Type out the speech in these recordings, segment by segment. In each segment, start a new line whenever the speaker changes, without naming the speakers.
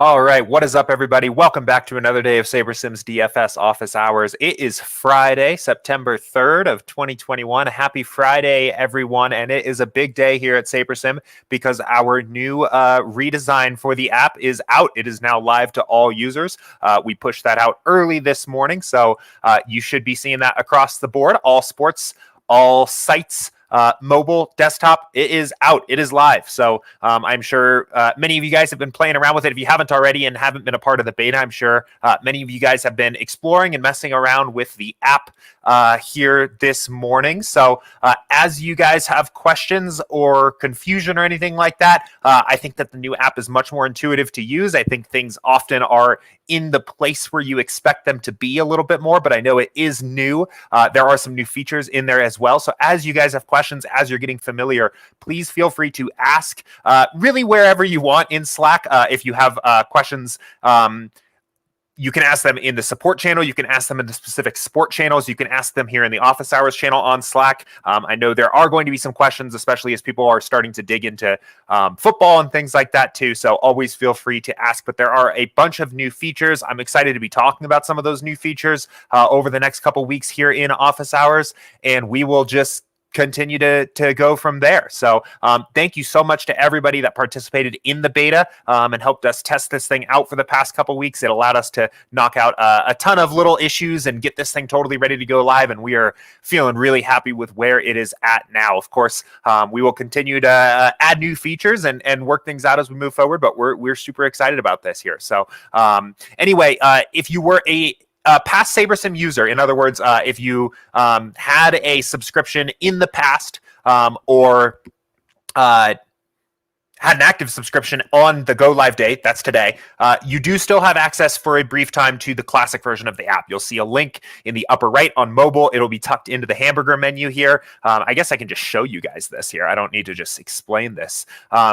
All right, what is up, everybody? Welcome back to another day of SaberSim's DFS Office Hours. It is Friday, September 3rd of 2021. Happy Friday, everyone, and it is a big day here at SaberSim because our new redesign for the app is out. It is now live to all users. We pushed that out early this morning, so you should be seeing that across the board. All sports, all sites, mobile, desktop, it is out. It is live. So I'm sure many of you guys have been playing around with it. If you haven't already and haven't been a part of the beta, I'm sure many of you guys have been exploring and messing around with the app here this morning. So as you guys have questions or confusion or anything like that, I think that the new app is much more intuitive to use. I think things often are in the place where you expect them to be a little bit more, but I know it is new. There are some new features in there as well. So as you guys have questions, as you're getting familiar, please feel free to ask really wherever you want in Slack. If you have questions, you can ask them in the support channel. You can ask them in the specific sport channels. You can ask them here in the office hours channel on Slack. I know there are going to be some questions, especially as people are starting to dig into football and things like that too. So always feel free to ask, but there are a bunch of new features. I'm excited to be talking about some of those new features over the next couple weeks here in office hours, and we will just continue to go from there. So thank you so much to everybody that participated in the beta and helped us test this thing out for the past couple weeks. It allowed us to knock out a ton of little issues and get this thing totally ready to go live, and we are feeling really happy with where it is at now. Of course, we will continue to add new features and work things out as we move forward, but we're super excited about this here. So anyway, if you were a past SaberSim user, in other words, if you had a subscription in the past or had an active subscription on the go live date, that's today, you do still have access for a brief time to the classic version of the app. You'll see a link in the upper right on mobile. It'll be tucked into the hamburger menu here. I guess I can just show you guys this here. I don't need to just explain this.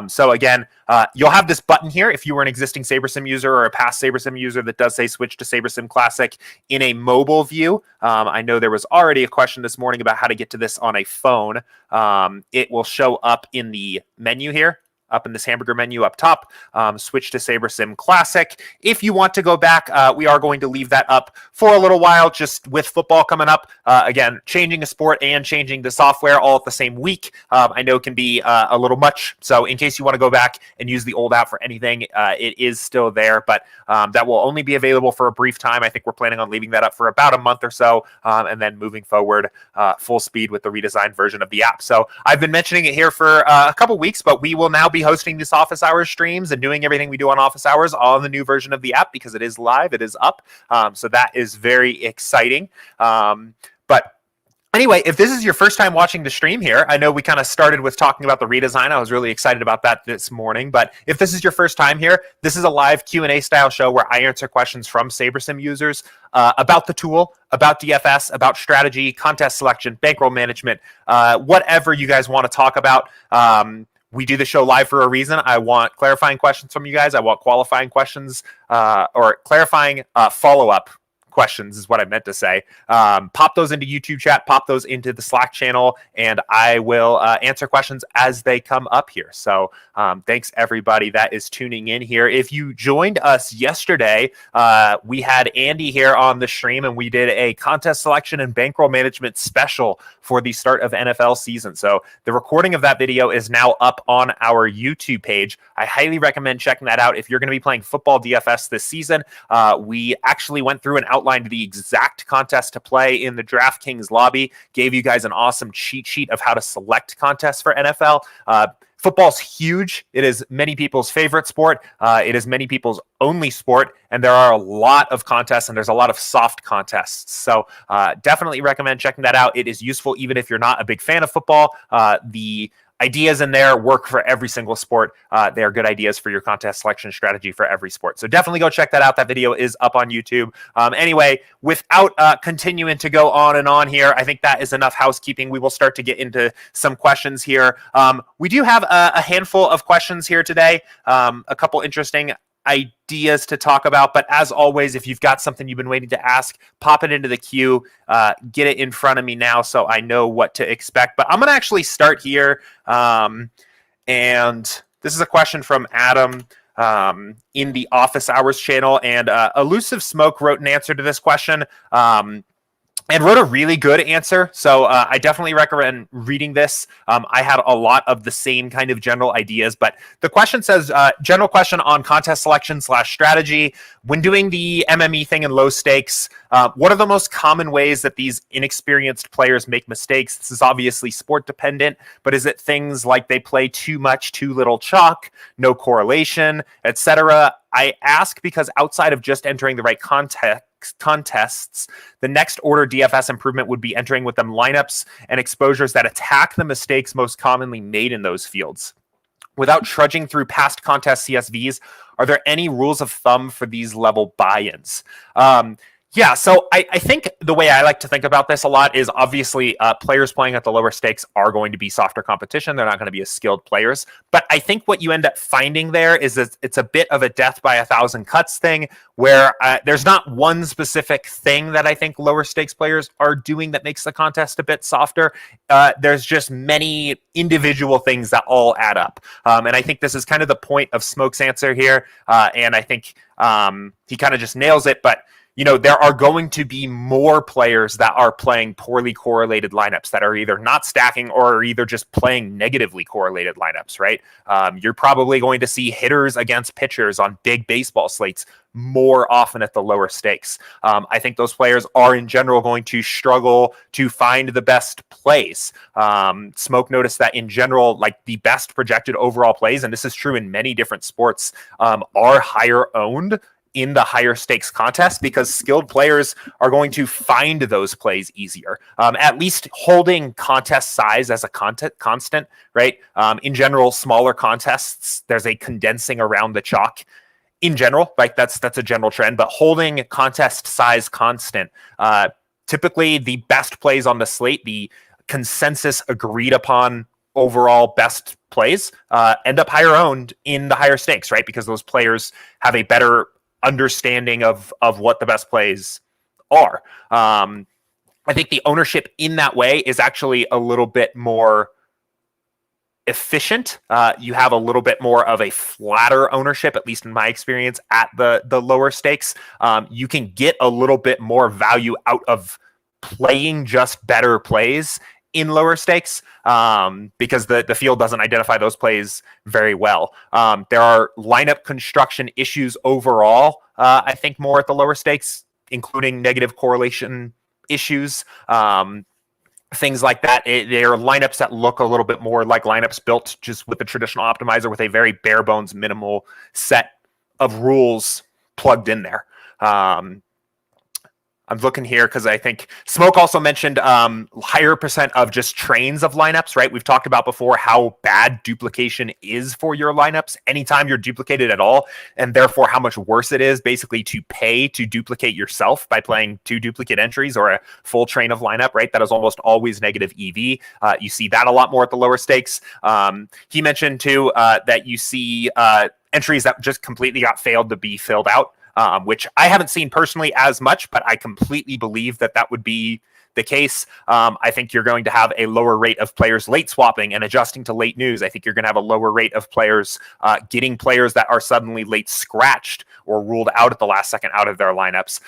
So again, you'll have this button here if you were an existing SaberSim user or a past SaberSim user that does say switch to SaberSim Classic in a mobile view. I know there was already a question this morning about how to get to this on a phone. It will show up in the menu here, up in this hamburger menu up top. Switch to SaberSim Classic. If you want to go back, we are going to leave that up for a little while, just with football coming up. Again, changing a sport and changing the software all at the same week, I know can be a little much. So in case you want to go back and use the old app for anything, it is still there, but that will only be available for a brief time. I think we're planning on leaving that up for about a month or so, and then moving forward full speed with the redesigned version of the app. So I've been mentioning it here for a couple weeks, but we will now be hosting this office hours streams and doing everything we do on office hours on the new version of the app because it is live, it is up. So that is very exciting. But anyway, if this is your first time watching the stream here, I know we kind of started with talking about the redesign. I was really excited about that this morning. But if this is your first time here, this is a live Q&A style show where I answer questions from SaberSim users about the tool, about DFS, about strategy, contest selection, bankroll management, whatever you guys want to talk about. We do the show live for a reason. I want clarifying questions from you guys. I want qualifying questions or clarifying follow-up questions is what I meant to say. Pop those into YouTube chat, pop those into the Slack channel, and I will answer questions as they come up here. So thanks everybody that is tuning in here. If you joined us yesterday, we had Andy here on the stream and we did a contest selection and bankroll management special for the start of NFL season. So the recording of that video is now up on our YouTube page. I highly recommend checking that out. If you're going to be playing football DFS this season, we actually went through and outlined the exact contest to play in the DraftKings lobby, gave you guys an awesome cheat sheet of how to select contests for NFL. Football's huge. It is many people's favorite sport. It is many people's only sport, and there are a lot of contests, and there's a lot of soft contests. So definitely recommend checking that out. It is useful even if you're not a big fan of football. The ideas in there work for every single sport. They are good ideas for your contest selection strategy for every sport. So definitely go check that out. That video is up on YouTube. Anyway, without continuing to go on and on here, I think that is enough housekeeping. We will start to get into some questions here. We do have a handful of questions here today, a couple interesting ideas to talk about. But as always, if you've got something you've been waiting to ask, pop it into the queue, get it in front of me now so I know what to expect. But I'm going to actually start here. And this is a question from Adam. in the Office Hours channel, and Elusive Smoke wrote an answer to this question. And wrote a really good answer. So I definitely recommend reading this. I had a lot of the same kind of general ideas, but the question says, general question on contest selection / strategy. When doing the MME thing in low stakes, what are the most common ways that these inexperienced players make mistakes? This is obviously sport dependent, but is it things like they play too much, too little chalk, no correlation, etc.? I ask because outside of just entering the right contests, the next order DFS improvement would be entering with them lineups and exposures that attack the mistakes most commonly made in those fields. Without trudging through past contest CSVs, are there any rules of thumb for these level buy-ins? Yeah, so I think the way I like to think about this a lot is obviously players playing at the lower stakes are going to be softer competition. They're not going to be as skilled players. But I think what you end up finding there is that it's a bit of a death by 1,000 cuts thing where there's not one specific thing that I think lower stakes players are doing that makes the contest a bit softer. There's just many individual things that all add up. And I think this is kind of the point of Smoke's answer here. And I think he kind of just nails it. But there are going to be more players that are playing poorly correlated lineups that are either not stacking or are either just playing negatively correlated lineups, right? You're probably going to see hitters against pitchers on big baseball slates more often at the lower stakes. I think those players are in general going to struggle to find the best plays. Smoke noticed that in general, like the best projected overall plays, and this is true in many different sports, are higher owned in the higher stakes contest because skilled players are going to find those plays easier. At least holding contest size as a constant, right? In general, smaller contests, there's a condensing around the chalk. In general, like that's a general trend, but holding contest size constant, typically the best plays on the slate, the consensus agreed upon overall best plays, end up higher owned in the higher stakes, right? Because those players have a better understanding of what the best plays are. I think the ownership in that way is actually a little bit more efficient. You have a little bit more of a flatter ownership, at least in my experience, at the lower stakes. You can get a little bit more value out of playing just better plays in lower stakes because the field doesn't identify those plays very well. There are lineup construction issues overall, I think more at the lower stakes, including negative correlation issues, things like that. They are lineups that look a little bit more like lineups built just with the traditional optimizer with a very bare bones minimal set of rules plugged in there. I'm looking here because I think Smoke also mentioned higher percent of just trains of lineups, right? We've talked about before how bad duplication is for your lineups anytime you're duplicated at all, and therefore how much worse it is basically to pay to duplicate yourself by playing 2 duplicate entries or a full train of lineup, right? That is almost always negative EV. You see that a lot more at the lower stakes. He mentioned too that you see entries that just completely got failed to be filled out. Which I haven't seen personally as much, but I completely believe that would be the case. I think you're going to have a lower rate of players late swapping and adjusting to late news. I think you're going to have a lower rate of players getting players that are suddenly late scratched or ruled out at the last second out of their lineups.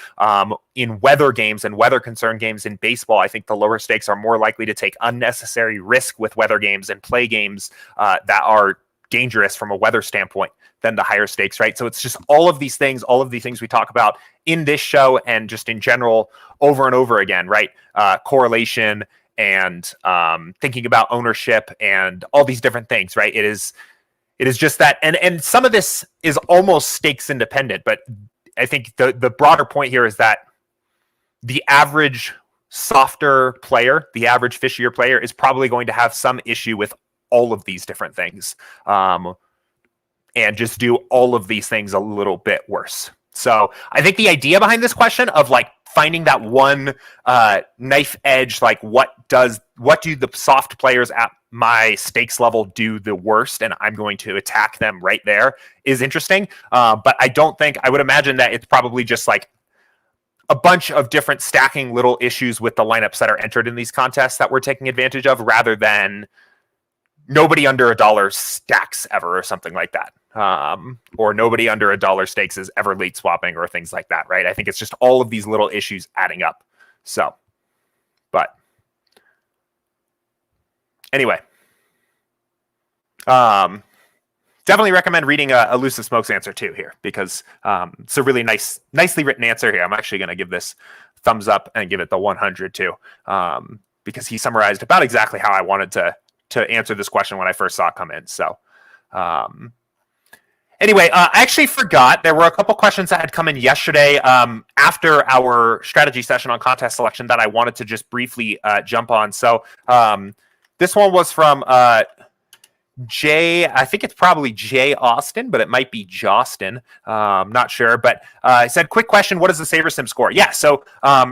In weather games and weather concern games in baseball, I think the lower stakes are more likely to take unnecessary risk with weather games and play games that are dangerous from a weather standpoint than the higher stakes, right? So it's just all of these things we talk about in this show and just in general over and over again, right? Correlation and thinking about ownership and all these different things, right? It is just that, and some of this is almost stakes independent, but I think the broader point here is that the average softer player, the average fishier player is probably going to have some issue with all of these different things. And just do all of these things a little bit worse. So I think the idea behind this question of like finding that one knife edge, like what do the soft players at my stakes level do the worst, and I'm going to attack them right there, is interesting. But I would imagine that it's probably just like a bunch of different stacking little issues with the lineups that are entered in these contests that we're taking advantage of rather than nobody under $1 stacks ever or something like that. Or nobody under $1 stakes is ever late swapping or things like that, right? I think it's just all of these little issues adding up. So, but anyway, definitely recommend reading Elusive Smoke's answer too here, because it's a really nicely written answer here. I'm actually going to give this thumbs up and give it the 100 too, because he summarized about exactly how I wanted to answer this question when I first saw it come in. So anyway, I actually forgot there were a couple questions that had come in yesterday after our strategy session on contest selection that I wanted to just briefly jump on. So this one was from Jay, I think it's probably Jay Austin, but it might be Jostin. Not sure, but he said, quick question, what is the SaberSim score? Yeah, so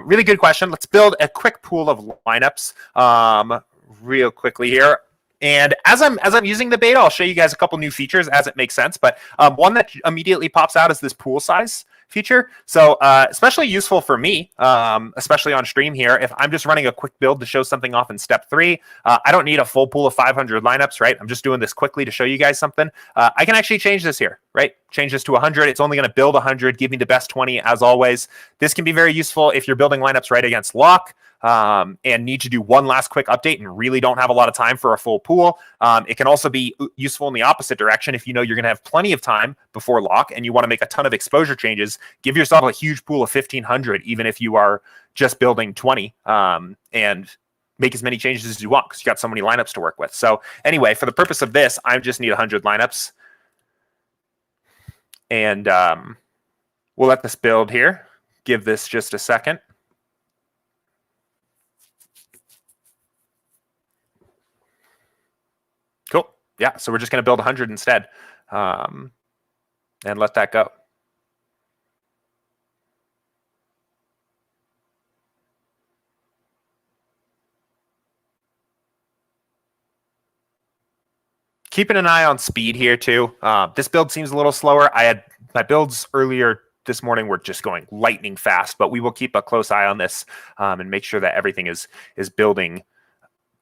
really good question. Let's build a quick pool of lineups real quickly here. And as I'm using the beta, I'll show you guys a couple new features as it makes sense. But one that immediately pops out is this pool size feature. So especially useful for me, especially on stream here. If I'm just running a quick build to show something off in step 3, I don't need a full pool of 500 lineups, right? I'm just doing this quickly to show you guys something. I can actually change this here, right? Change this to 100. It's only going to build 100, give me the best 20 as always. This can be very useful if you're building lineups right against lock. And need to do one last quick update and really don't have a lot of time for a full pool. It can also be useful in the opposite direction if you know you're going to have plenty of time before lock and you want to make a ton of exposure changes. Give yourself a huge pool of 1,500, even if you are just building 20, and make as many changes as you want because you got so many lineups to work with. So anyway, for the purpose of this, I just need 100 lineups. And we'll let this build here. Give this just a second. Cool. Yeah, so we're just going to build 100 instead and let that go. Keeping an eye on speed here too. This build seems a little slower. I had my builds earlier this morning were just going lightning fast, but we will keep a close eye on this and make sure that everything is building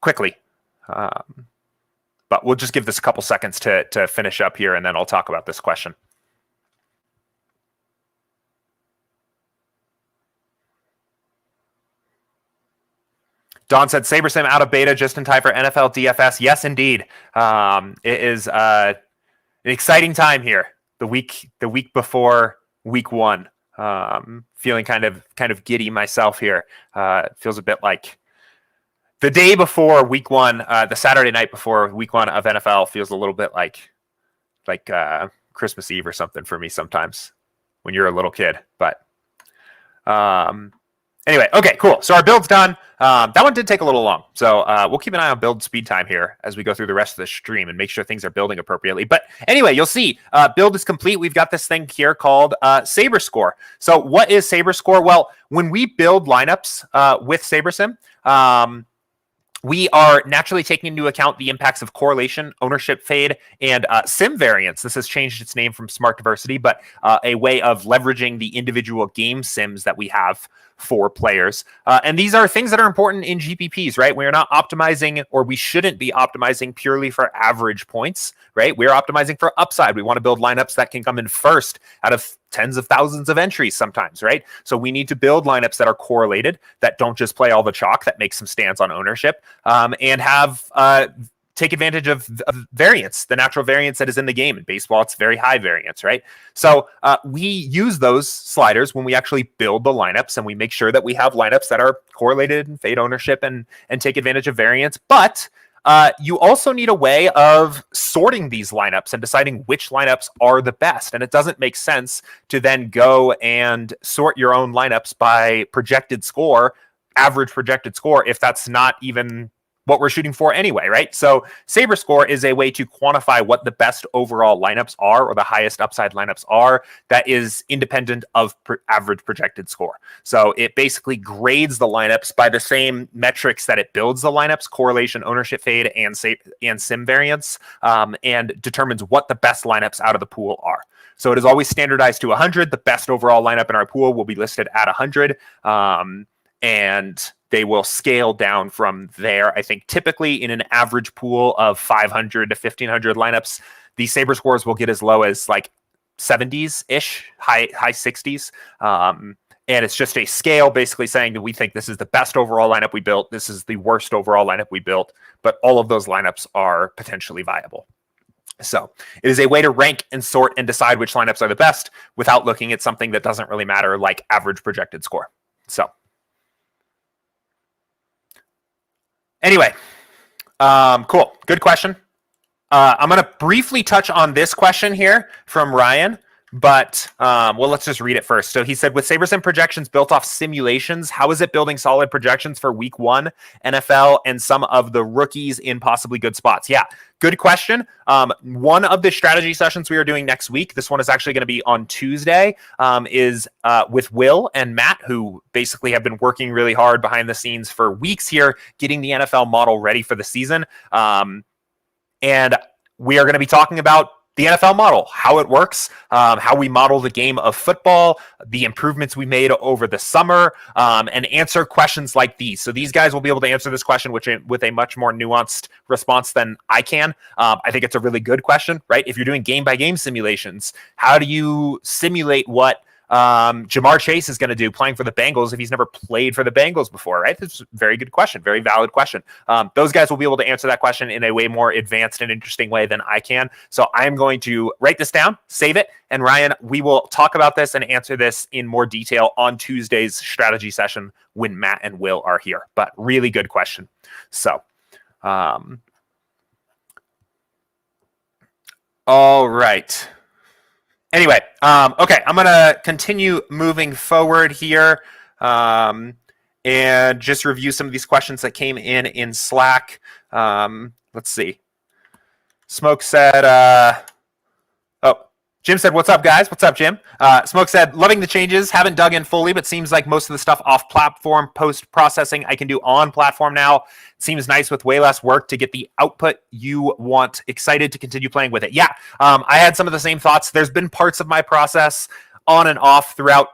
quickly. But we'll just give this a couple seconds to finish up here, and then I'll talk about this question. Don said, SaberSim out of beta just in time for NFL DFS. Yes, indeed. It is an exciting time here. The week before week 1. Feeling kind of giddy myself here. Feels a bit like the day before week 1, the Saturday night before week 1 of NFL feels a little bit like Christmas Eve or something for me sometimes when you're a little kid. But anyway, okay, cool. So our build's done. That one did take a little long. So we'll keep an eye on build speed time here as we go through the rest of the stream and make sure things are building appropriately. But anyway, you'll see build is complete. We've got this thing here called SaberScore. So what is SaberScore? Well, when we build lineups with SaberSim, we are naturally taking into account the impacts of correlation, ownership fade, and sim variance. This has changed its name from smart diversity, but a way of leveraging the individual game sims that we have for players. And these are things that are important in GPPs, right? We're not optimizing, or we shouldn't be optimizing purely for average points, right? We're optimizing for upside. We want to build lineups that can come in first out of tens of thousands of entries sometimes, right? So we need to build lineups that are correlated, that don't just play all the chalk, that make some stance on ownership, and have take advantage of variance, the natural variance that is in the game. In baseball, it's very high variance, right? So we use those sliders when we actually build the lineups, and we make sure that we have lineups that are correlated and fade ownership and take advantage of variance. But you also need a way of sorting these lineups and deciding which lineups are the best. And it doesn't make sense to then go and sort your own lineups by projected score, average projected score, if that's not even what we're shooting for anyway, right? So SaberScore is a way to quantify what the best overall lineups are, or the highest upside lineups are, that is independent of average projected score. So it basically grades the lineups by the same metrics that it builds the lineups: correlation, ownership fade, and sim variance, and determines what the best lineups out of the pool are. So it is always standardized to 100. The best overall lineup in our pool will be listed at 100. And they will scale down from there. I think typically in an average pool of 500 to 1,500 lineups, the SaberScores will get as low as like 70s-ish, high 60s. And it's just a scale basically saying that we think this is the best overall lineup we built. This is the worst overall lineup we built, but all of those lineups are potentially viable. So it is a way to rank and sort and decide which lineups are the best without looking at something that doesn't really matter, like average projected score. So anyway, cool. Good question. I'm going to briefly touch on this question here from Ryan. But, well, let's just read it first. So he said, with SaberSim projections built off simulations, how is it building solid projections for week 1, NFL, and some of the rookies in possibly good spots? Yeah, good question. One of the strategy sessions we are doing next week, this one is actually going to be on Tuesday, is with Will and Matt, who basically have been working really hard behind the scenes for weeks here, getting the NFL model ready for the season. And we are going to be talking about the NFL model, how it works, how we model the game of football, the improvements we made over the summer, and answer questions like these. So these guys will be able to answer this question with a much more nuanced response than I can. I think it's a really good question, right? If you're doing game-by-game simulations, how do you simulate what Jamar Chase is going to do playing for the Bengals if he's never played for the Bengals before, right? That's a very good question, very valid question. Those guys will be able to answer that question in a way more advanced and interesting way than I can. So I'm going to write this down, save it, and Ryan, we will talk about this and answer this in more detail on Tuesday's strategy session when Matt and Will are here. But really good question. So, all right. Anyway, okay, I'm going to continue moving forward here and just review some of these questions that came in Slack. Let's see. Smoke said, Jim said, what's up, guys? What's up, Jim? Smoke said, loving the changes. Haven't dug in fully, but seems like most of the stuff off platform post-processing I can do on platform now. Seems nice with way less work to get the output you want. Excited to continue playing with it. Yeah, I had some of the same thoughts. There's been parts of my process on and off throughout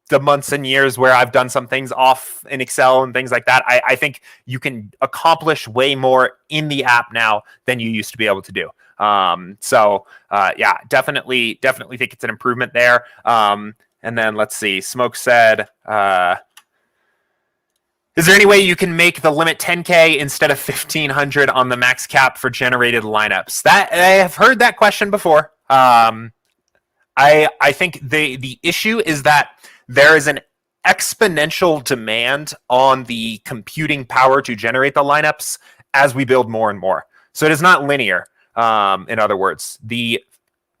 the months and years where I've done some things off in Excel and things like that. I think you can accomplish way more in the app now than you used to be able to do. Yeah, definitely think it's an improvement there. And then let's see. Smoke said, is there any way you can make the limit 10K instead of 1,500 on the max cap for generated lineups? That I have heard that question before. I think the issue is that there is an exponential demand on the computing power to generate the lineups as we build more and more. So it is not linear. In other words, the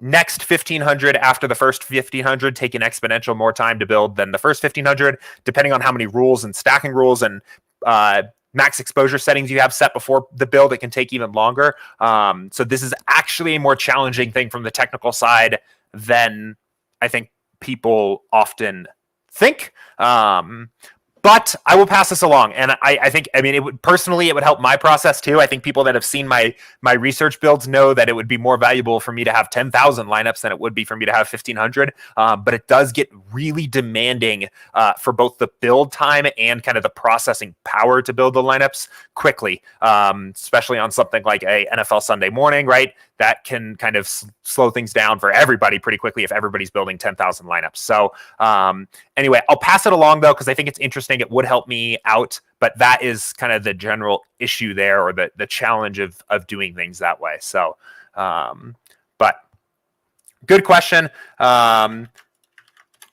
next 1,500 after the first 1,500 take an exponential more time to build than the first 1,500, depending on how many rules and stacking rules and max exposure settings you have set before the build. It can take even longer. So this is actually a more challenging thing from the technical side than I think people often think. But I will pass this along, and I think, I mean, it would help my process too. I think people that have seen my research builds know that it would be more valuable for me to have 10,000 lineups than it would be for me to have 1,500. But it does get really demanding for both the build time and kind of the processing power to build the lineups quickly, especially on something like a NFL Sunday morning, right? That can kind of slow things down for everybody pretty quickly if everybody's building 10,000 lineups. So anyway, I'll pass it along though, because I think it's interesting. It would help me out, but that is kind of the general issue there, or the challenge of doing things that way. So, but good question.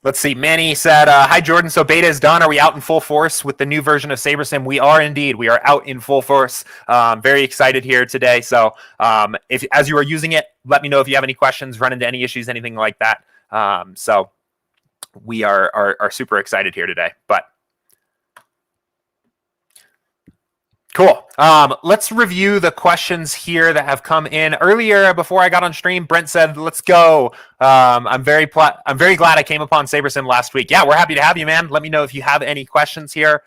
Let's see. Manny said, hi, Jordan. So beta is done. Are we out in full force with the new version of SaberSim? We are indeed. We are out in full force. Very excited here today. So if as you are using it, let me know if you have any questions, run into any issues, anything like that. So we are super excited here today. But cool. Let's review the questions here that have come in earlier. Before I got on stream, Brent said, "Let's go." I'm very glad I came upon SaberSim last week. Yeah, we're happy to have you, man. Let me know if you have any questions here.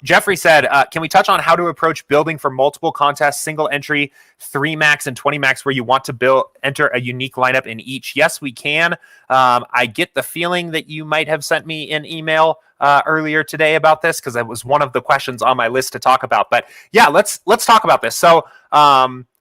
Jeffrey said, can we touch on how to approach building for multiple contests, single entry, 3 max and 20 max, where you want to enter a unique lineup in each? Yes, we can. I get the feeling that you might have sent me an email earlier today about this, because it was one of the questions on my list to talk about. But yeah, let's talk about this. So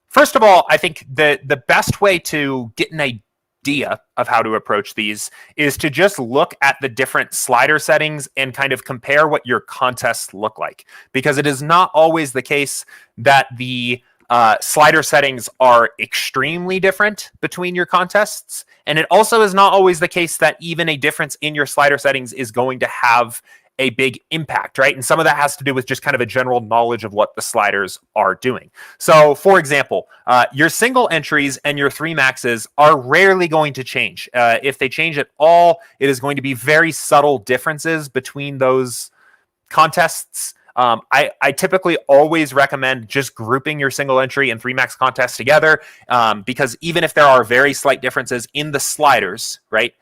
first of all, I think the best way to get an idea of how to approach these is to just look at the different slider settings and kind of compare what your contests look like, because it is not always the case that the slider settings are extremely different between your contests. And it also is not always the case that even a difference in your slider settings is going to have a big impact, right? And some of that has to do with just kind of a general knowledge of what the sliders are doing. So for example, your single entries and your 3 maxes are rarely going to change. If they change at all, it is going to be very subtle differences between those contests. I typically always recommend just grouping your single entry and 3 max contests together, because even if there are very slight differences in the sliders, right,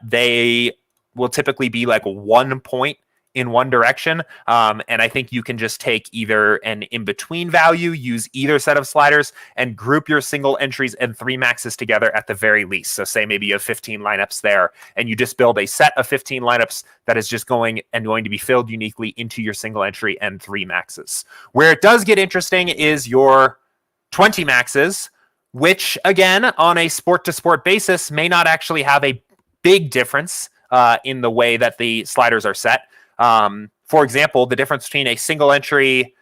they will typically be like 1 point in one direction. And I think you can just take either an in-between value, use either set of sliders, and group your single entries and 3 maxes together at the very least. So say maybe you have 15 lineups there, and you just build a set of 15 lineups that is just going to be filled uniquely into your single entry and 3 maxes. Where it does get interesting is your 20 maxes, which again, on a sport-to-sport basis, may not actually have a big difference in the way that the sliders are set. For example, the difference between a single entry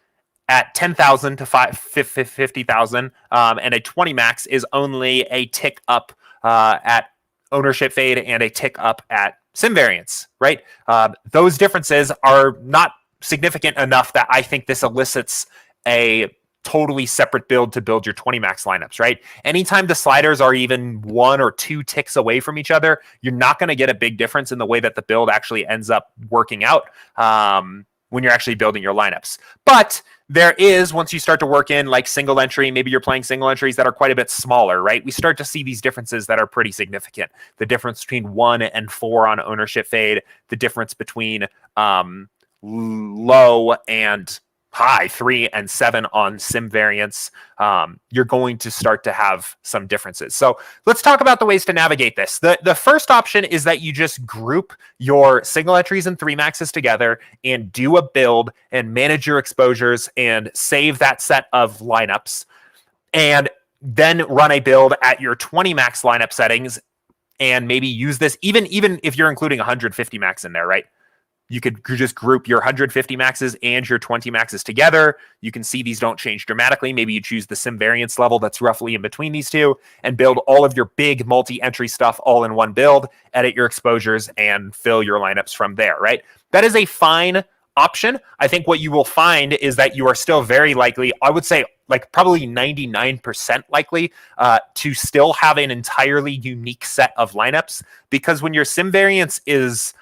at 10,000 to 50,000 and a 20 max is only a tick up at ownership fade and a tick up at sim variance, right? Those differences are not significant enough that I think this elicits a totally separate build to build your 20 max lineups, right? Anytime the sliders are even 1 or 2 ticks away from each other, you're not going to get a big difference in the way that the build actually ends up working out when you're actually building your lineups. But there is, once you start to work in like single entry, maybe you're playing single entries that are quite a bit smaller, right? We start to see these differences that are pretty significant. The difference between 1 and 4 on ownership fade, the difference between low and high, 3 and 7 on sim variance, you're going to start to have some differences. So let's talk about the ways to navigate this. The first option is that you just group your single entries and 3 maxes together and do a build and manage your exposures and save that set of lineups, and then run a build at your 20 max lineup settings, and maybe use this even if you're including 150 max in there, right? You could just group your 150 maxes and your 20 maxes together. You can see these don't change dramatically. Maybe you choose the sim variance level that's roughly in between these two and build all of your big multi-entry stuff all in one build, edit your exposures, and fill your lineups from there, right? That is a fine option. I think what you will find is that you are still very likely, I would say like probably 99% likely to still have an entirely unique set of lineups, because when your sim variance is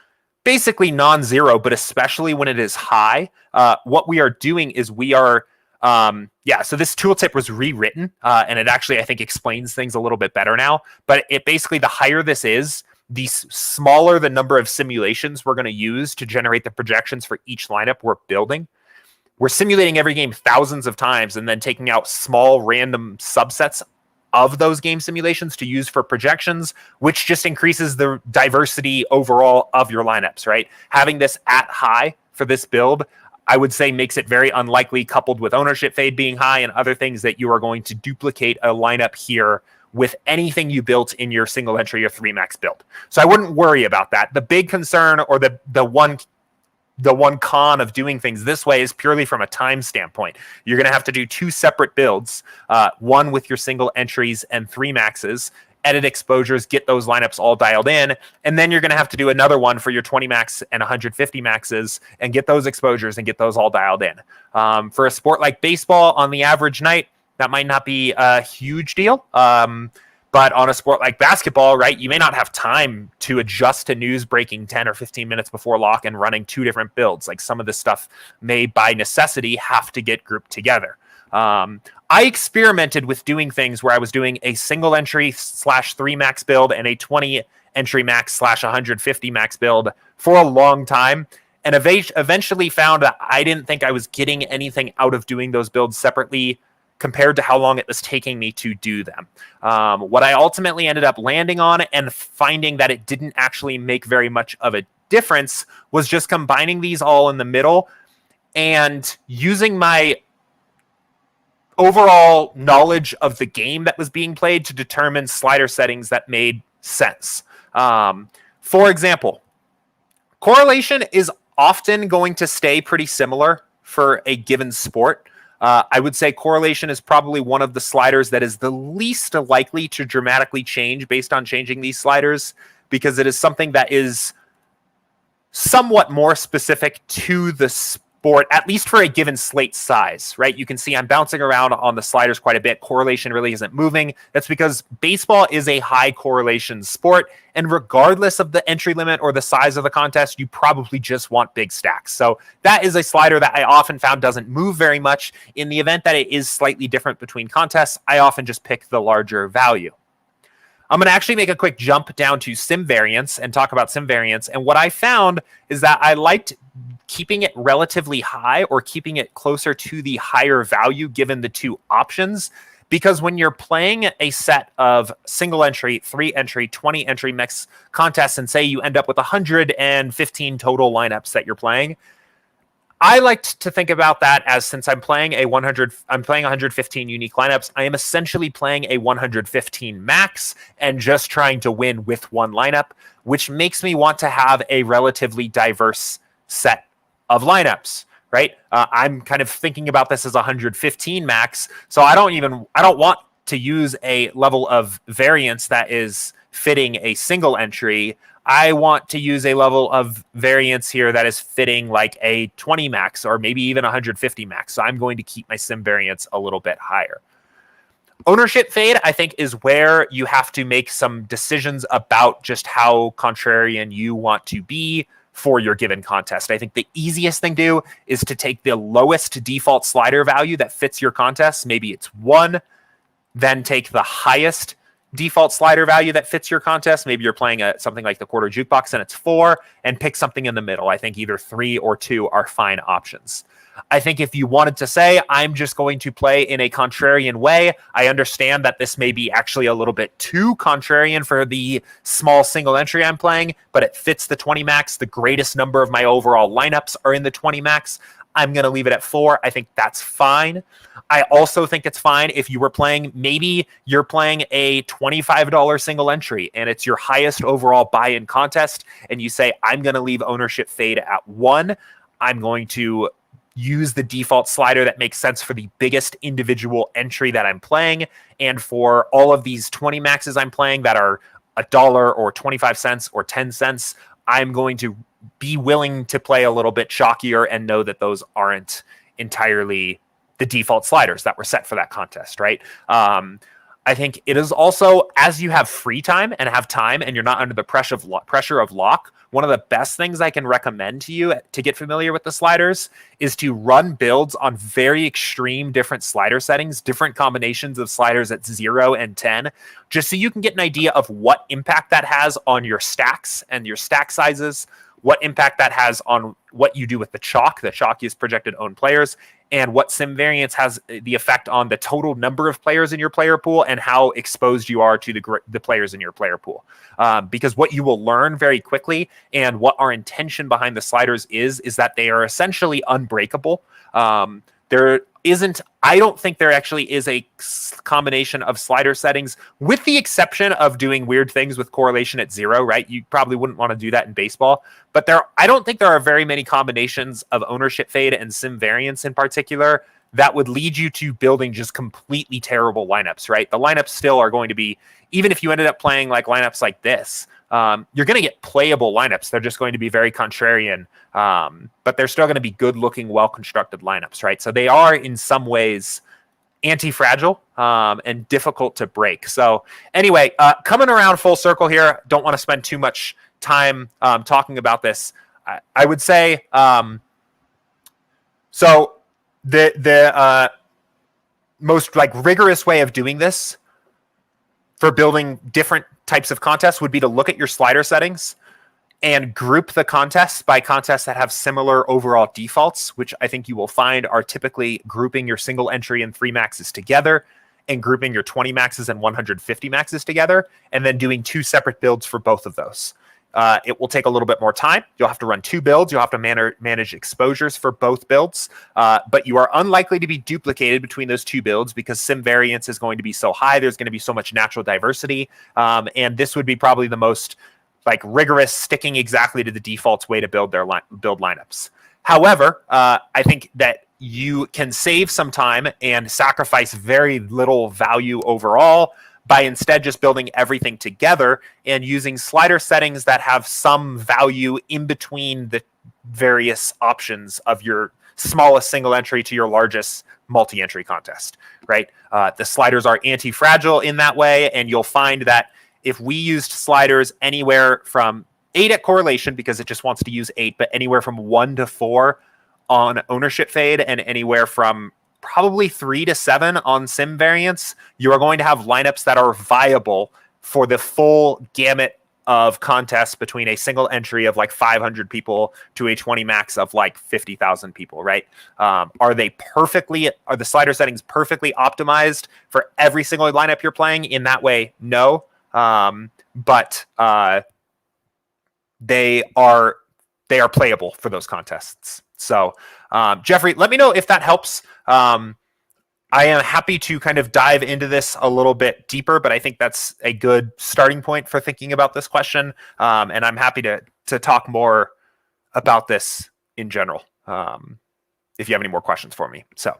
basically non-zero, but especially when it is high, what we are doing is we are, so this tooltip was rewritten, and it actually, I think, explains things a little bit better now. But it basically, the higher this is, the smaller the number of simulations we're going to use to generate the projections for each lineup we're building. We're simulating every game thousands of times and then taking out small random subsets of those game simulations to use for projections, which just increases the diversity overall of your lineups, right? Having this at high for this build, I would say, makes it very unlikely, coupled with ownership fade being high and other things, that you are going to duplicate a lineup here with anything you built in your single entry or 3 max build. So I wouldn't worry about that. The big concern, or the one con of doing things this way, is purely from a time standpoint. You're going to have to do 2 separate builds, one with your single entries and 3 maxes, edit exposures, get those lineups all dialed in, and then you're going to have to do another one for your 20 max and 150 maxes and get those exposures and get those all dialed in. For a sport like baseball, on the average night, that might not be a huge deal. But on a sport like basketball, right, you may not have time to adjust to news breaking 10 or 15 minutes before lock and running 2 different builds. Like, some of this stuff may, by necessity, have to get grouped together. I experimented with doing things where I was doing a single entry /3 max build and a 20 entry max /150 max build for a long time. and eventually found that I didn't think I was getting anything out of doing those builds separately compared to how long it was taking me to do them. What I ultimately ended up landing on and finding that it didn't actually make very much of a difference was just combining these all in the middle and using my overall knowledge of the game that was being played to determine slider settings that made sense. For example, correlation is often going to stay pretty similar for a given sport. I would say correlation is probably one of the sliders that is the least likely to dramatically change based on changing these sliders, because it is something that is somewhat more specific to the sport, at least for a given slate size, right? You can see I'm bouncing around on the sliders quite a bit. Correlation really isn't moving. That's because baseball is a high correlation sport, and regardless of the entry limit or the size of the contest, you probably just want big stacks. So that is a slider that I often found doesn't move very much. In the event that it is slightly different between contests, I often just pick the larger value. I'm going to actually make a quick jump down to sim variance and talk about sim variance. And what I found is that I liked keeping it relatively high or keeping it closer to the higher value given the two options. Because when you're playing a set of single entry, 3 entry, 20 entry mix contests, and say you end up with 115 total lineups that you're playing, I like to think about that as, since I'm playing 115 unique lineups, I am essentially playing a 115 max and just trying to win with one lineup, which makes me want to have a relatively diverse set of lineups, right? I'm kind of thinking about this as 115 max, so I don't want to use a level of variance that is fitting a single entry. I want to use a level of variance here that is fitting like a 20 max or maybe even 150 max. So I'm going to keep my sim variance a little bit higher. Ownership fade, I think, is where you have to make some decisions about just how contrarian you want to be for your given contest. I think the easiest thing to do is to take the lowest default slider value that fits your contest. Maybe it's 1, then take the highest default slider value that fits your contest. Maybe you're playing something like the quarter jukebox and it's 4, and pick something in the middle. I think either 3 or 2 are fine options. I think if you wanted to say, I'm just going to play in a contrarian way, I understand that this may be actually a little bit too contrarian for the small single entry I'm playing, but it fits the 20 max. The greatest number of my overall lineups are in the 20 max. I'm going to leave it at 4. I think that's fine. I also think it's fine if you were playing, maybe you're playing a $25 single entry and it's your highest overall buy-in contest, and you say, I'm going to leave ownership fade at 1. I'm going to use the default slider that makes sense for the biggest individual entry that I'm playing. And for all of these 20 maxes I'm playing that are $1 or 25 cents or 10 cents, I'm going to be willing to play a little bit chalkier and know that those aren't entirely the default sliders that were set for that contest, right? I think it is also, as you have free time and have time and you're not under the pressure of lock, one of the best things I can recommend to you to get familiar with the sliders is to run builds on very extreme different slider settings, different combinations of sliders at 0 and 10, just so you can get an idea of what impact that has on your stacks and your stack sizes, what impact that has on what you do with the chalkiest projected owned players, and what sim variance has the effect on the total number of players in your player pool and how exposed you are to the players in your player pool. Because what you will learn very quickly, and what our intention behind the sliders is that they are essentially unbreakable. I don't think there actually is a combination of slider settings, with the exception of doing weird things with correlation at 0, right? You probably wouldn't want to do that in baseball, but I don't think there are very many combinations of ownership fade and sim variance in particular that would lead you to building just completely terrible lineups, right? The lineups still are going to be, even if you ended up playing like lineups like this, you're going to get playable lineups. They're just going to be very contrarian, but they're still going to be good-looking, well-constructed lineups, right? So they are, in some ways, anti-fragile and difficult to break. So anyway, coming around full circle here, don't want to spend too much time talking about this. I would say, so the most rigorous way of doing this for building different types of contests would be to look at your slider settings and group the contests by contests that have similar overall defaults, which I think you will find are typically grouping your single entry and 3 maxes together and grouping your 20 maxes and 150 maxes together, and then doing 2 separate builds for both of those. It will take a little bit more time. You'll have to run 2 builds. You'll have to manage exposures for both builds, but you are unlikely to be duplicated between those 2 builds because sim variance is going to be so high. There's going to be so much natural diversity, and this would be probably the most rigorous, sticking exactly to the defaults way to build build lineups. However, I think that you can save some time and sacrifice very little value overall by instead just building everything together and using slider settings that have some value in between the various options of your smallest single entry to your largest multi-entry contest, right? The sliders are anti-fragile in that way, and you'll find that if we used sliders anywhere from 8 at correlation, because it just wants to use 8, but anywhere from 1 to 4 on ownership fade and anywhere from probably 3 to 7 on sim variance, you are going to have lineups that are viable for the full gamut of contests between a single entry of 500 people to a 20 max of 50,000 people, right? Are the slider settings perfectly optimized for every single lineup you're playing? In that way, no. But they are playable for those contests. So, Jeffrey, let me know if that helps. I am happy to kind of dive into this a little bit deeper, but I think that's a good starting point for thinking about this question. And I'm happy to talk more about this in general, if you have any more questions for me. So,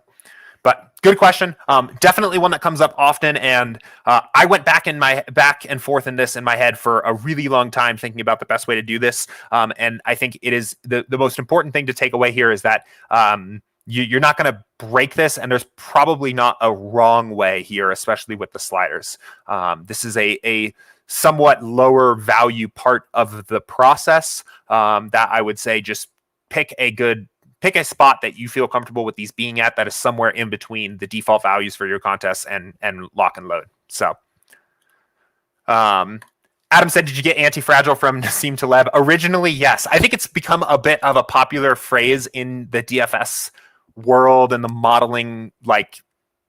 but good question. Definitely one that comes up often. And I went back and forth in this in my head for a really long time, thinking about the best way to do this. And I think it is the most important thing to take away here is that you're not going to break this, and there's probably not a wrong way here, especially with the sliders. This is a somewhat lower value part of the process that I would say just pick a spot that you feel comfortable with these being at that is somewhere in between the default values for your contests and lock and load. So Adam said, did you get anti-fragile from Nassim Taleb? Originally, yes. I think it's become a bit of a popular phrase in the DFS world and the modeling,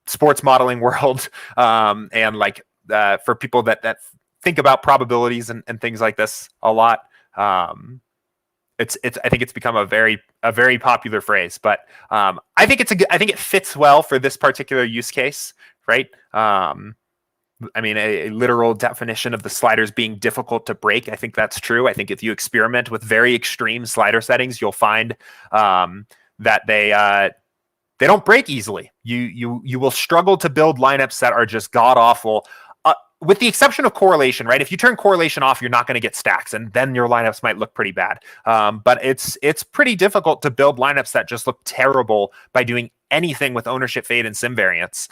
sports modeling world, and for people that think about probabilities and things like this a lot. I think it's become a very popular phrase, but I think I think it fits well for this particular use case, right? I mean, a literal definition of the sliders being difficult to break. I think that's true. I think if you experiment with very extreme slider settings, you'll find that they don't break easily. You will struggle to build lineups that are just god awful. With the exception of correlation, right? If you turn correlation off, you're not going to get stacks, and then your lineups might look pretty bad. But it's pretty difficult to build lineups that just look terrible by doing anything with ownership fade and sim variance.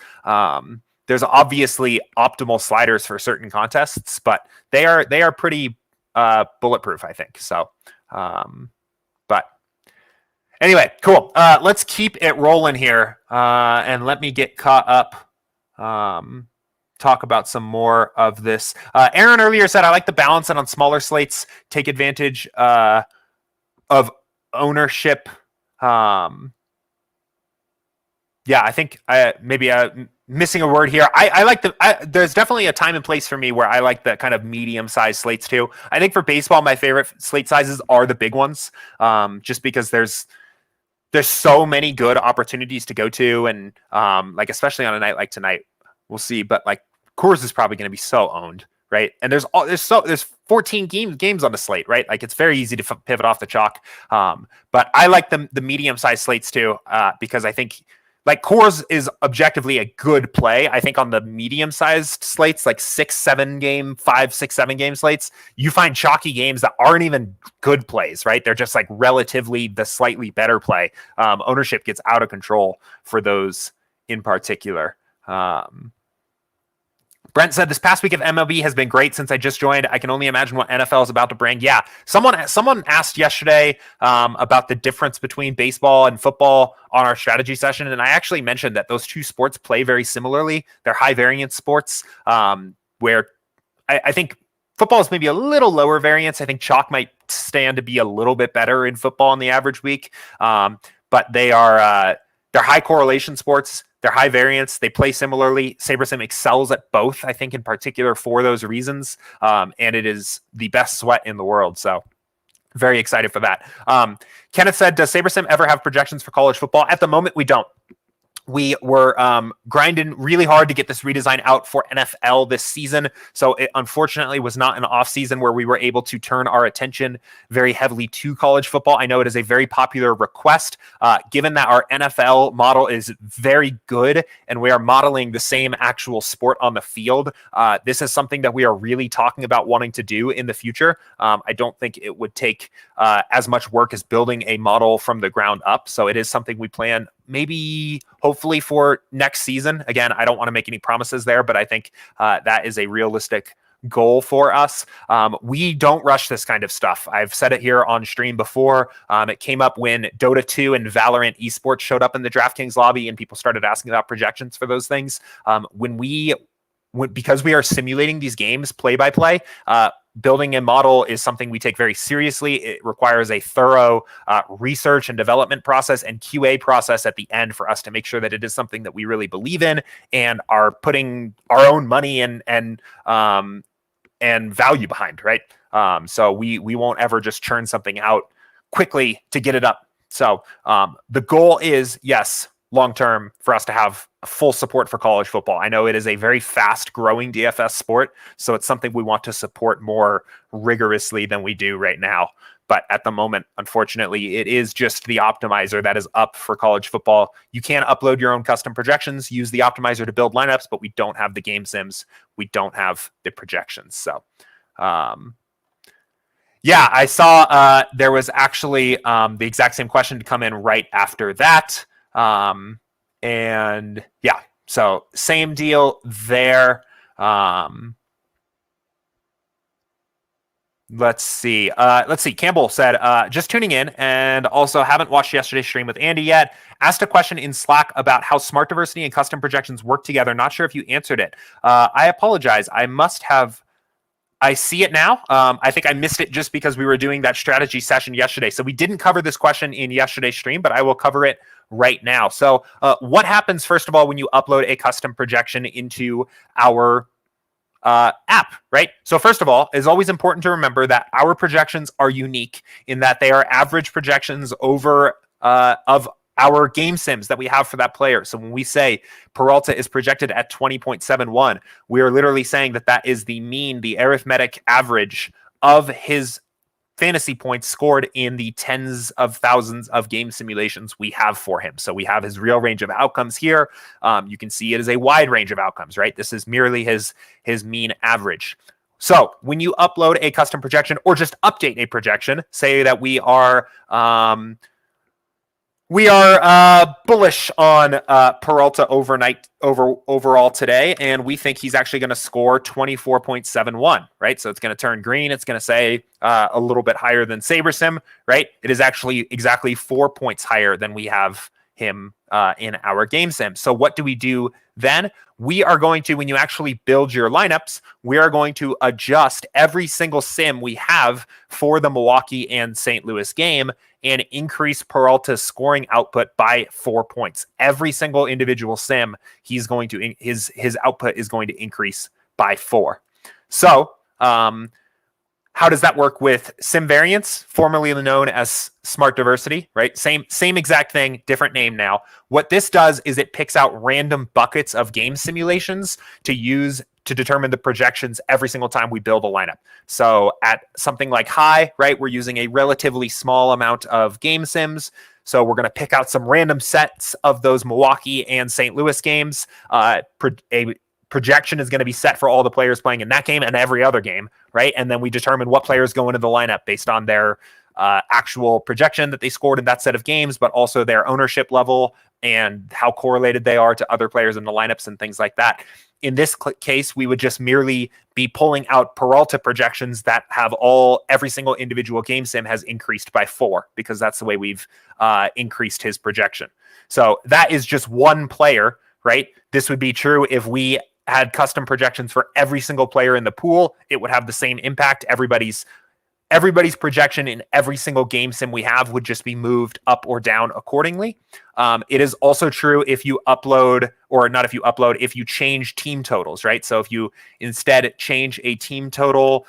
There's obviously optimal sliders for certain contests, but they are pretty bulletproof, I think. So, but anyway, cool. Let's keep it rolling here, and let me get caught up. Talk about some more of this. Aaron earlier said, I like the balance and on smaller slates, take advantage of ownership. Yeah, I think maybe missing a word here. I like there's definitely a time and place for me where I like the kind of medium-sized slates too. I think for baseball, my favorite slate sizes are the big ones, just because there's so many good opportunities to go to, and especially on a night like tonight. We'll see, but Coors is probably going to be so owned, right? And there's 14 games on the slate, right? It's very easy to pivot off the chalk. But I like the medium-sized slates too, because I think Coors is objectively a good play. I think on the medium-sized slates, 6, 7 game, 5, 6, 7 game slates, you find chalky games that aren't even good plays, right? They're just relatively the slightly better play. Ownership gets out of control for those in particular. Brent said, this past week of MLB has been great since I just joined. I can only imagine what NFL is about to bring. Yeah, someone asked yesterday about the difference between baseball and football on our strategy session, and I actually mentioned that those two sports play very similarly. They're high variance sports, where I think Football is maybe a little lower variance. I think chalk might stand to be a little bit better in football in the average week. But they're high correlation sports. They're high variance. They play similarly. SaberSim excels at both, I think, in particular for those reasons. And it is the best sweat in the world. So very excited for that. Kenneth said, does SaberSim ever have projections for college football? At the moment, we don't. We were grinding really hard to get this redesign out for NFL this season. So it unfortunately was not an off season where we were able to turn our attention very heavily to college football. I know it is a very popular request, given that our NFL model is very good and we are modeling the same actual sport on the field. This is something that we are really talking about wanting to do in the future. I don't think it would take as much work as building a model from the ground up. So it is something we plan maybe hopefully for next season. Again, I don't want to make any promises there, but I think that is a realistic goal for us. We don't rush this kind of stuff. I've said it here on stream before. It came up when Dota 2 and Valorant esports showed up in the DraftKings lobby and people started asking about projections for those things. Because we are simulating these games play by play, building a model is something we take very seriously. It requires a thorough research and development process and QA process at the end for us to make sure that it is something that we really believe in and are putting our own money and value behind, right? So we won't ever just churn something out quickly to get it up. So the goal is, yes, long-term for us to have full support for college football. I know it is a very fast-growing DFS sport, so it's something we want to support more rigorously than we do right now. But at the moment, unfortunately, it is just the optimizer that is up for college football. You can upload your own custom projections, use the optimizer to build lineups, but we don't have the game sims. We don't have the projections. So, yeah, I saw there was actually the exact same question to come in right after that. And yeah, so same deal there. Let's see. Campbell said, just tuning in and also haven't watched yesterday's stream with Andy yet. Asked a question in Slack about how smart diversity and custom projections work together. Not sure if you answered it. I apologize. I see it now. I think I missed it just because we were doing that strategy session yesterday. So we didn't cover this question in yesterday's stream, but I will cover it right now. So what happens, first of all, when you upload a custom projection into our app, right? So first of all, it's always important to remember that our projections are unique in that they are average projections over of our game sims that we have for that player. So when we say Peralta is projected at 20.71, we are literally saying that that is the mean, the arithmetic average of his fantasy points scored in the tens of thousands of game simulations we have for him. So we have his real range of outcomes here. You can see it is a wide range of outcomes, right? This is merely his mean average. So when you upload a custom projection or just update a projection, say that we are bullish on Peralta overall today, and we think he's actually going to score 24.71, right? So it's going to turn green. It's going to say a little bit higher than SaberSim, right? It is actually exactly 4 points higher than we have him in our game sim. So what do we do then? We are going to, when you actually build your lineups, we are going to adjust every single sim we have for the Milwaukee and St. Louis game and increase Peralta's scoring output by 4 points. Every single individual sim, he's going to his output is going to increase by 4. So, how does that work with sim variance, formerly known as smart diversity, right? Same exact thing, different name now. What this does is it picks out random buckets of game simulations to use to determine the projections every single time we build a lineup. So at something like high, right, we're using a relatively small amount of game sims. So we're going to pick out some random sets of those Milwaukee and St. Louis games. A projection is going to be set for all the players playing in that game and every other game, right? And then we determine what players go into the lineup based on their actual projection that they scored in that set of games, but also their ownership level and how correlated they are to other players in the lineups and things like that. In this case, we would just merely be pulling out Peralta projections that have every single individual game sim has increased by 4 because that's the way we've increased his projection. So that is just one player, right? This would be true if we had custom projections for every single player in the pool, it would have the same impact. Everybody's projection in every single game sim we have would just be moved up or down accordingly. It is also true if you upload, or not if you upload, if you change team totals, right? So if you instead change a team total,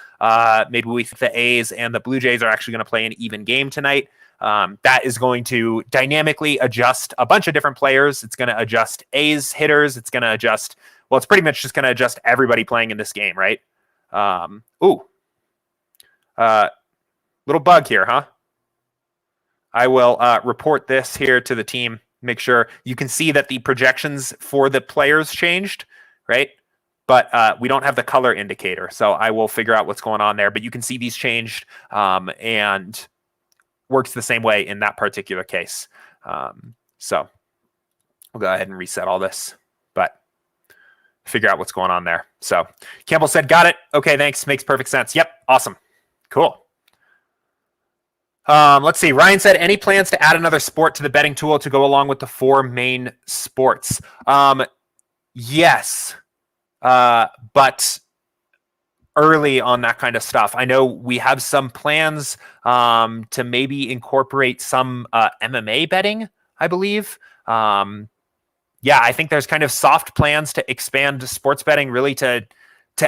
maybe we think the A's and the Blue Jays are actually going to play an even game tonight. That is going to dynamically adjust a bunch of different players. It's going to adjust A's hitters. It's going to adjust, well, it's pretty much just going to adjust everybody playing in this game, right? Little bug here, huh? I will report this here to the team. Make sure you can see that the projections for the players changed, right? But we don't have the color indicator, so I will figure out what's going on there. But you can see these changed, and works the same way in that particular case. So we'll go ahead and reset all this, but figure out what's going on there. So Campbell said, got it. Okay, thanks. Makes perfect sense. Yep, awesome. Cool. Let's see. Ryan said, any plans to add another sport to the betting tool to go along with the 4 main sports? Yes, but early on that kind of stuff. I know we have some plans to maybe incorporate some MMA betting, I believe. Yeah, I think there's kind of soft plans to expand sports betting really to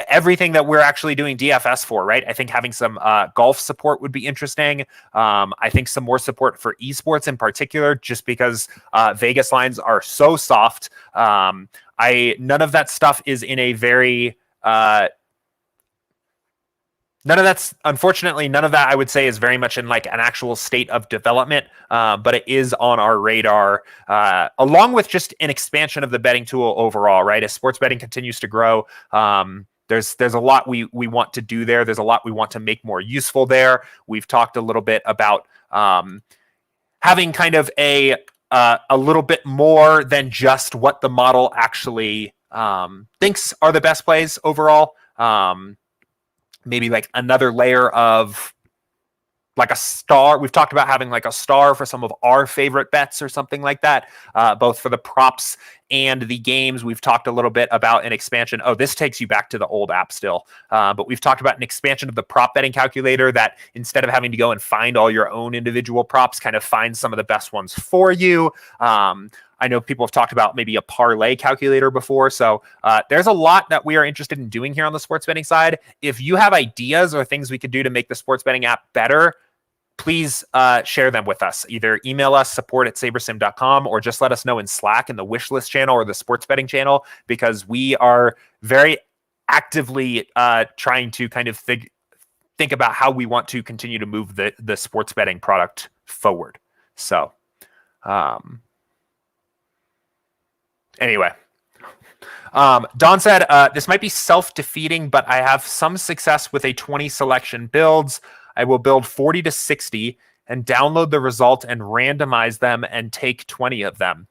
everything that we're actually doing DFS for, right? I think having some golf support would be interesting. I think some more support for esports in particular, just because Vegas lines are so soft. None of that stuff is in a very... unfortunately, none of that I would say is very much in like an actual state of development, but it is on our radar, along with just an expansion of the betting tool overall, right? As sports betting continues to grow, there's a lot we want to do there. There's a lot we want to make more useful there. We've talked a little bit about having kind of a little bit more than just what the model actually thinks are the best plays overall. Maybe like another layer of like a star. We've talked about having like a star for some of our favorite bets or something like that, both for the props and the games. We've talked a little bit about an expansion. Oh, this takes you back to the old app still. But we've talked about an expansion of the prop betting calculator that instead of having to go and find all your own individual props, kind of find some of the best ones for you. I know people have talked about maybe a parlay calculator before. So there's a lot that we are interested in doing here on the sports betting side. If you have ideas or things we could do to make the sports betting app better, please share them with us. Either email us, support@sabersim.com, or just let us know in Slack in the wish list channel or the sports betting channel, because we are very actively trying to kind of think about how we want to continue to move the sports betting product forward. So anyway, Don said, this might be self-defeating, but I have some success with a 20 selection builds. I will build 40 to 60 and download the result and randomize them and take 20 of them.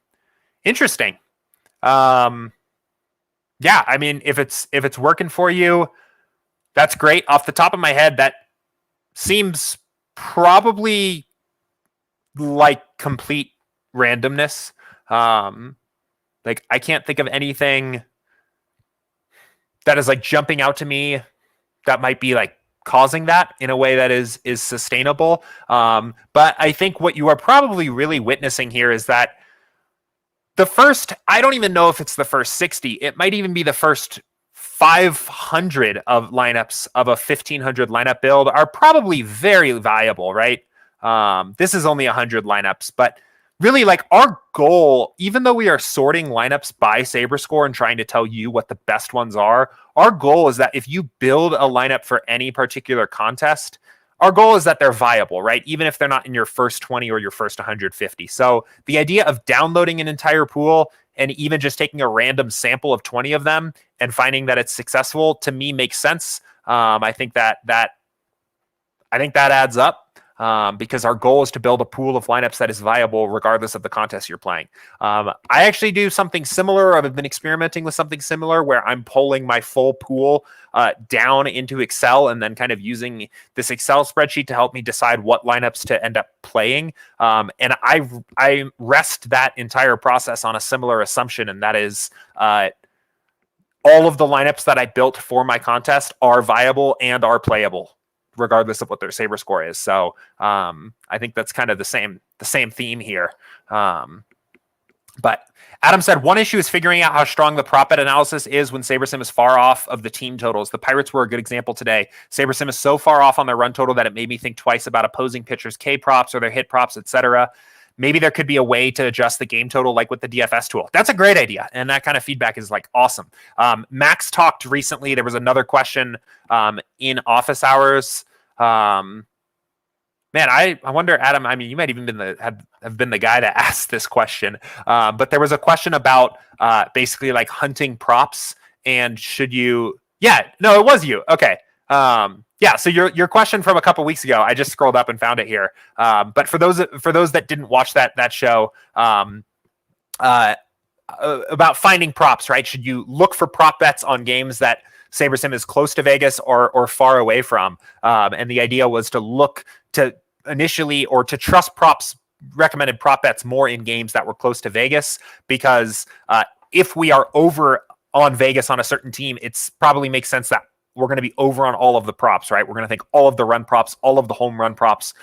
Interesting. Yeah, I mean, if it's working for you, that's great. Off the top of my head, that seems probably like complete randomness. Like, I can't think of anything that is like jumping out to me that might be like causing that in a way that is sustainable. But I think what you are probably really witnessing here is that the first, I don't even know if it's the first 60, it might even be the first 500 of lineups of a 1500 lineup build are probably very viable, right? This is only 100 lineups, but really, like, our goal, even though we are sorting lineups by SaberScore and trying to tell you what the best ones are, our goal is that if you build a lineup for any particular contest, our goal is that they're viable, right? Even if they're not in your first 20 or your first 150. So the idea of downloading an entire pool and even just taking a random sample of 20 of them and finding that it's successful, to me, makes sense. I think that adds up. Because our goal is to build a pool of lineups that is viable regardless of the contest you're playing. I actually do something similar. I've been experimenting with something similar where I'm pulling my full pool down into Excel and then kind of using this Excel spreadsheet to help me decide what lineups to end up playing. And I rest that entire process on a similar assumption, and that is all of the lineups that I built for my contest are viable and are playable, regardless of what their SaberScore is. So I think that's kind of the same theme here. But Adam said, one issue is figuring out how strong the prop bet analysis is when SaberSim is far off of the team totals. The Pirates were a good example today. SaberSim is so far off on their run total that it made me think twice about opposing pitchers' K props or their hit props, etc. Maybe there could be a way to adjust the game total like with the DFS tool. That's a great idea. And that kind of feedback is like awesome. Max talked recently. There was another question in office hours. Man, I wonder, Adam, I mean, you might even have been the guy that asked this question. But there was a question about basically like hunting props and should you, yeah, no, it was you. Okay. Yeah, so your question from a couple weeks ago, I just scrolled up and found it here. But for those that didn't watch that show, about finding props, right? Should you look for prop bets on games that SaberSim is close to Vegas or far away from? And the idea was to look to initially or to trust recommended prop bets more in games that were close to Vegas, because if we are over on Vegas on a certain team, it's probably makes sense that we're going to be over on all of the props, right? We're going to think all of the run props, all of the home run props,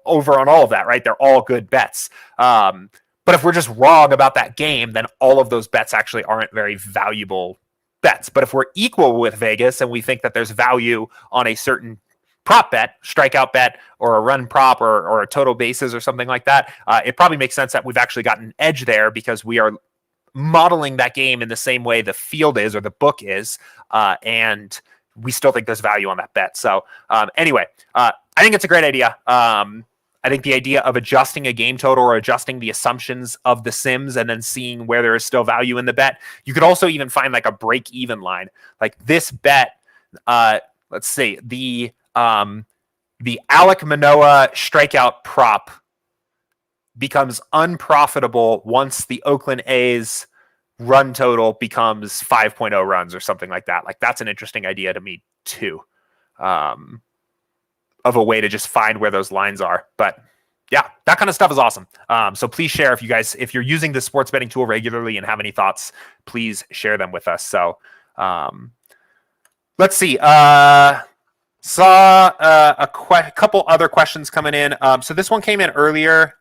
over on all of that, right? They're all good bets. But if we're just wrong about that game, then all of those bets actually aren't very valuable bets. But if we're equal with Vegas and we think that there's value on a certain prop bet, strikeout bet, or a run prop, or a total bases or something like that, it probably makes sense that we've actually got an edge there because we are modeling that game in the same way the field is or the book is, and we still think there's value on that bet. So anyway, I think it's a great idea. I think the idea of adjusting a game total or adjusting the assumptions of the sims and then seeing where there is still value in the bet. You could also even find like a break-even line. Like this bet, let's see, the Alek Manoah strikeout prop becomes unprofitable once the Oakland A's run total becomes 5.0 runs or something like that. Like that's an interesting idea to me too, of a way to just find where those lines are. But yeah, that kind of stuff is awesome. So please share if you're using the sports betting tool regularly and have any thoughts, please share them with us. So let's see. Saw a couple other questions coming in. So this one came in earlier.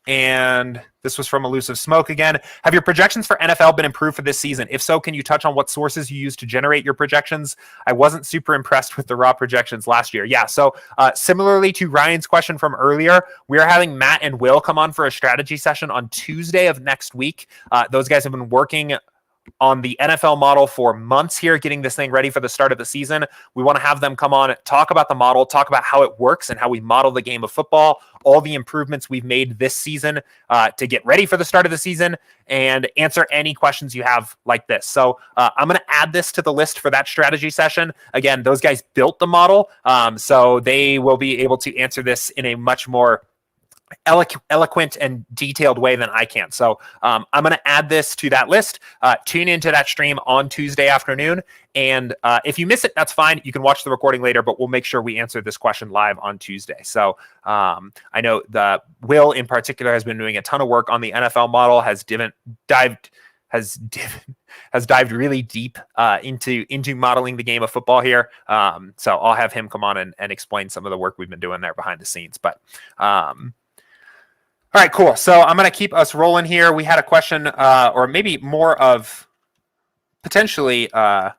And this was from Elusive Smoke again. Have your projections for NFL been improved for this season? If so, can you touch on what sources you use to generate your projections? I wasn't super impressed with the raw projections last year. Yeah, so similarly to Ryan's question from earlier, we are having Matt and Will come on for a strategy session on Tuesday of next week. Those guys have been working on the NFL model for months here, getting this thing ready for the start of the season. We want to have them come on, talk about the model, talk about how it works and how we model the game of football, all the improvements we've made this season to get ready for the start of the season, and answer any questions you have like this. So I'm going to add this to the list for that strategy session. Again, those guys built the model, so they will be able to answer this in a much more eloquent and detailed way than I can. So I'm going to add this to that list. Tune into that stream on Tuesday afternoon. And if you miss it, that's fine. You can watch the recording later, but we'll make sure we answer this question live on Tuesday. So I know the Will in particular has been doing a ton of work on the NFL model, has dived really deep into modeling the game of football here. So I'll have him come on and explain some of the work we've been doing there behind the scenes. But all right, cool. So I'm going to keep us rolling here. We had a question, or maybe more of potentially bug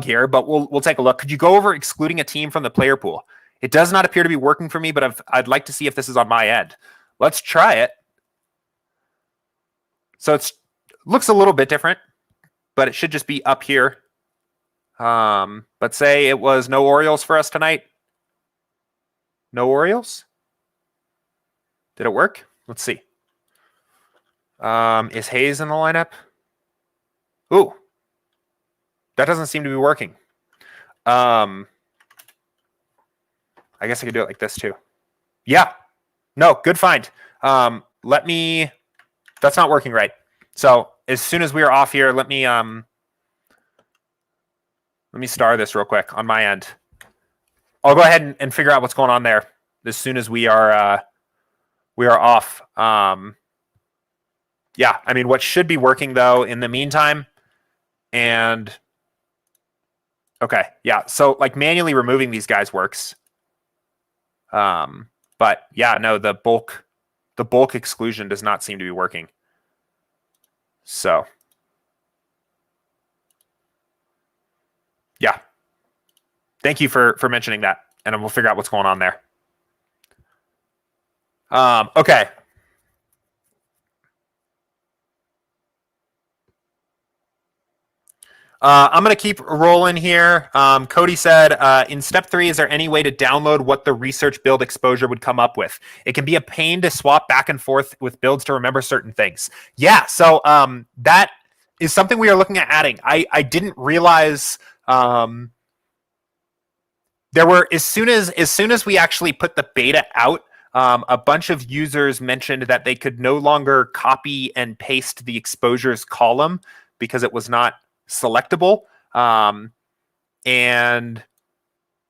here, but we'll take a look. Could you go over excluding a team from the player pool? It does not appear to be working for me, but I'd like to see if this is on my end. Let's try it. So it looks a little bit different, but it should just be up here. But say it was no Orioles for us tonight. No Orioles? Did it work? Let's see. Is Hayes in the lineup? Ooh. That doesn't seem to be working. I guess I could do it like this too. Yeah. No, good find. That's not working right. So as soon as we are off here, let me star this real quick on my end. I'll go ahead and figure out what's going on there as soon as we are off. yeah, I mean, what should be working though in the meantime, and okay, yeah, so like manually removing these guys works. But yeah, no, the bulk exclusion does not seem to be working. So yeah, thank you for mentioning that, and we'll figure out what's going on there. Okay. I'm going to keep rolling here. Cody said, in step 3, is there any way to download what the research build exposure would come up with? It can be a pain to swap back and forth with builds to remember certain things. Yeah, so that is something we are looking at adding. I didn't realize there were, as soon as we actually put the beta out, a bunch of users mentioned that they could no longer copy and paste the exposures column because it was not selectable, and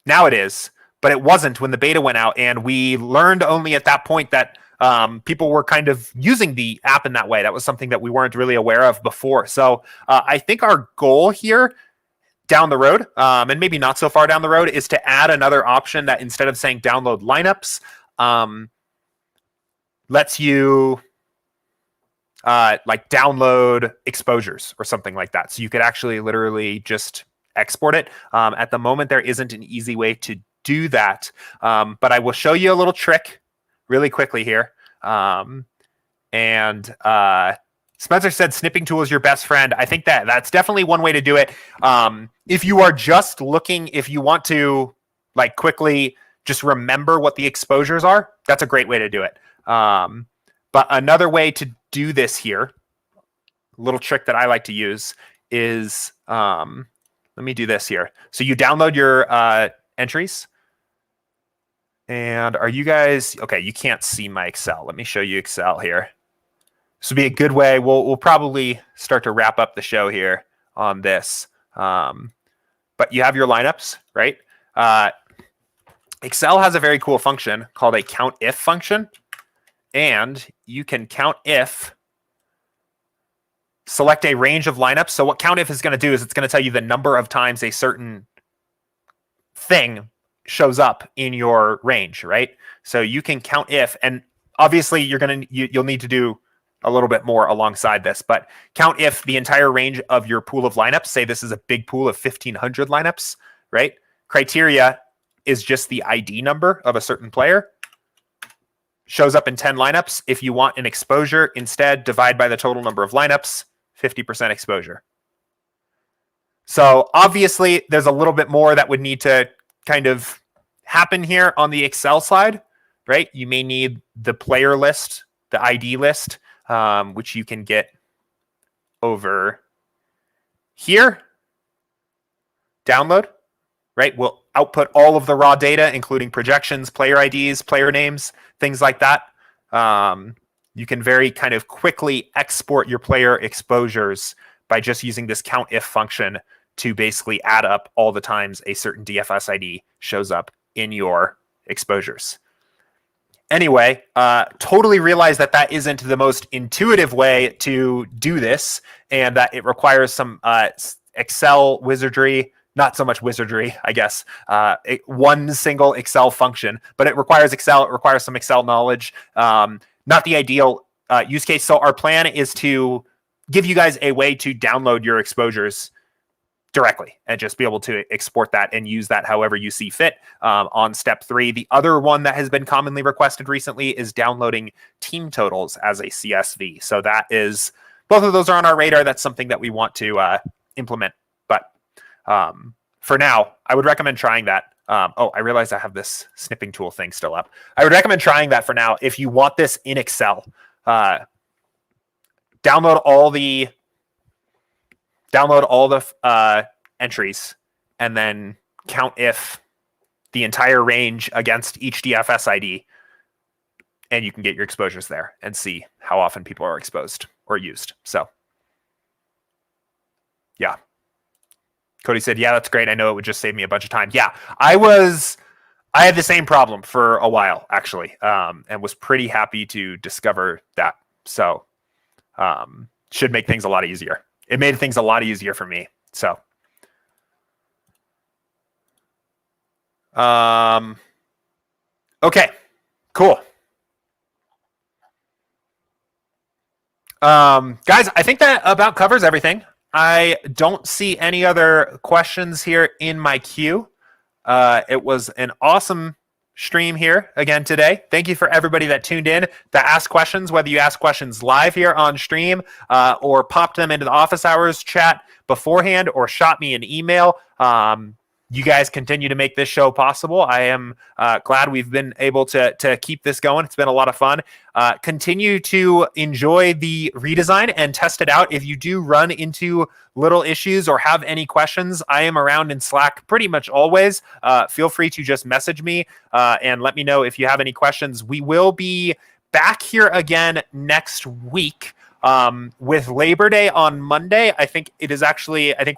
now it is, but it wasn't when the beta went out, and we learned only at that point that people were kind of using the app in that way. That was something that we weren't really aware of before. So I think our goal here down the road, and maybe not so far down the road, is to add another option that instead of saying download lineups, lets you like download exposures or something like that. So you could actually literally just export it. At the moment, there isn't an easy way to do that. But I will show you a little trick really quickly here. Spencer said snipping tool is your best friend. I think that's definitely one way to do it. If you are just looking, if you want to like quickly just remember what the exposures are, that's a great way to do it. But another way to do this here, a little trick that I like to use is, let me do this here. So you download your entries. And are you guys, okay, you can't see my Excel. Let me show you Excel here. This would be a good way. We'll probably start to wrap up the show here on this. But you have your lineups, right? Excel has a very cool function called a count if function. And you can count if, select a range of lineups. So what count if is going to do is it's going to tell you the number of times a certain thing shows up in your range, right? So you can count if, and obviously you'll need to do a little bit more alongside this, but count if the entire range of your pool of lineups, say this is a big pool of 1,500 lineups, right? Criteria is just the ID number of a certain player. Shows up in 10 lineups. If you want an exposure, instead divide by the total number of lineups, 50% exposure. So obviously there's a little bit more that would need to kind of happen here on the Excel side, right? You may need the player list, the ID list, which you can get over here. Download, right? We'll output all of the raw data, including projections, player IDs, player names, things like that. You can very kind of quickly export your player exposures by just using this count if function to basically add up all the times a certain DFS ID shows up in your exposures. Anyway, totally realize that isn't the most intuitive way to do this, and that it requires some Excel wizardry. Not so much wizardry, I guess. One single Excel function, but it requires Excel. It requires some Excel knowledge. Not the ideal use case. So our plan is to give you guys a way to download your exposures directly and just be able to export that and use that however you see fit on step 3. The other one that has been commonly requested recently is downloading team totals as a CSV. So that is, both of those are on our radar. That's something that we want to implement. But for now, I would recommend trying that. I realize I have this snipping tool thing still up. I would recommend trying that for now. If you want this in Excel, download all the entries and then count if the entire range against each DFS ID, and you can get your exposures there and see how often people are exposed or used. So yeah. Cody said, yeah, that's great. I know it would just save me a bunch of time. Yeah, I had the same problem for a while, actually, and was pretty happy to discover that. So should make things a lot easier. It made things a lot easier for me. So, okay, cool. Guys, I think that about covers everything. I don't see any other questions here in my queue. It was an awesome stream here again today. Thank you for everybody that tuned in to ask questions, whether you ask questions live here on stream or popped them into the office hours chat beforehand or shot me an email. You guys continue to make this show possible. I am glad we've been able to keep this going. It's been a lot of fun. Continue to enjoy the redesign and test it out. If you do run into little issues or have any questions, I am around in Slack pretty much always. Feel free to just message me and let me know if you have any questions. We will be back here again next week. With Labor Day on Monday. I think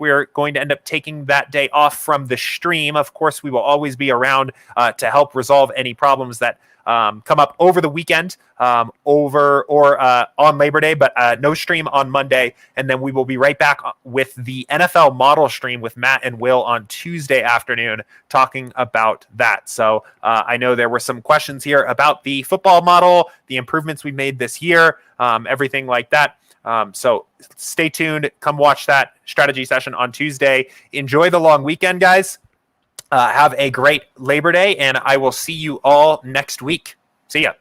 we are going to end up taking that day off from the stream. Of course, we will always be around to help resolve any problems that come up over the weekend on Labor Day, but no stream on Monday. And then we will be right back with the NFL model stream with Matt and Will on Tuesday afternoon talking about that. So I know there were some questions here about the football model, the improvements we made this year, everything like that. So stay tuned. Come watch that strategy session on Tuesday. Enjoy the long weekend, guys. Have a great Labor Day, and I will see you all next week. See ya.